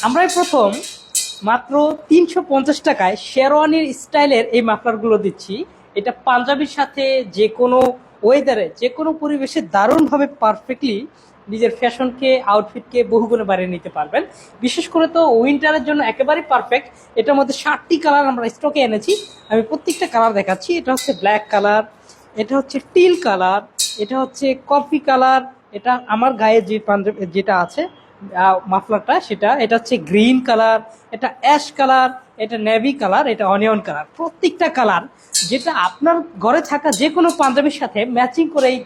আমরাই প্রথম মাত্র 350 টাকায় শেরওয়ানির স্টাইলের এই মাফলারগুলো দিচ্ছি। এটা পাঞ্জাবির সাথে যে কোনো ওয়েদারে যে কোনো পরিবেশে দারুণভাবে পারফেক্টলি নিজের ফ্যাশনকে আউটফিটকে বহুগুণে বাড়িয়ে নিতে পারবেন। বিশেষ করে তো উইন্টারের জন্য একেবারেই পারফেক্ট। এটার মধ্যে 7টি কালার আমরা স্টকে এনেছি। আমি প্রত্যেকটা কালার দেখাচ্ছি। এটা হচ্ছে ব্ল্যাক কালার, এটা হচ্ছে টিল কালার, এটা হচ্ছে কফি কালার, এটা আমার গায়ে যে পাঞ্জাবি যেটা আছে মাফলারটা সেটা, এটা হচ্ছে গ্রিন কালার, এটা অ্যাশ কালার, এটা নেভি কালার, এটা অনিয়ন কালার। প্রত্যেকটা কালার যেটা আপনার ঘরে থাকা যে কোনো পাঞ্জাবির সাথে ম্যাচিং করে এই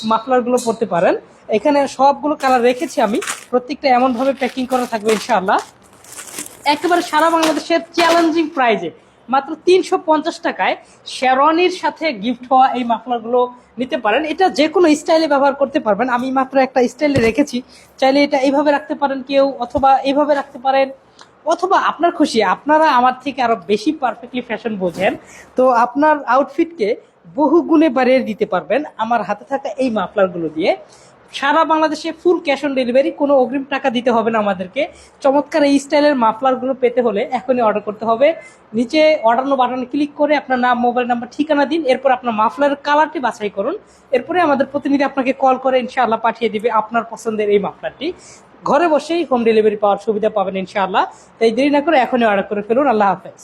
মাফলারগুলো পরতে পারেন। এখানে সবগুলো কালার রেখেছি আমি, প্রত্যেকটা এমনভাবে প্যাকিং করা থাকবে ইনশাআল্লাহ। একেবারে সারা বাংলাদেশের চ্যালেঞ্জিং প্রাইজে মাত্র 350 টাকায় শেরওয়ানির সাথে গিফট হওয়া এই মাফলারগুলো নিতে পারেন। এটা যে কোনো স্টাইলে ব্যবহার করতে পারবেন। আমি মাত্র একটা স্টাইলে রেখেছি, চাইলে এটা এইভাবে রাখতে পারেন কেউ, অথবা এইভাবে রাখতে পারেন, অথবা আপনার খুশি। আপনারা আমার থেকে আরো বেশি পারফেক্টলি ফ্যাশন বোঝেন, তো আপনার আউটফিটকে বহু গুণে বাড়িয়ে দিতে পারবেন আমার হাতে থাকা এই মাফলারগুলো দিয়ে। সারা বাংলাদেশে ফুল ক্যাশ অন ডেলিভারি, কোনো অগ্রিম টাকা দিতে হবে না আমাদেরকে। চমৎকার এই স্টাইলের মাফলারগুলো পেতে হলে এখনই অর্ডার করতে হবে। নিচে অর্ডার নো বাটনে ক্লিক করে আপনার নাম, মোবাইল নাম্বার, ঠিকানা দিন। এরপর আপনার মাফলারের কালারটি বাছাই করুন। এরপরে আমাদের প্রতিনিধি আপনাকে কল করে ইনশাআল্লাহ পাঠিয়ে দিবে আপনার পছন্দের এই মাফলারটি। ঘরে বসেই হোম ডেলিভারি পাওয়ার সুবিধা পাবেন ইনশাআল্লাহ। তাই দেরি না করে এখনই অর্ডার করে ফেলুন। আল্লাহ হাফেজ।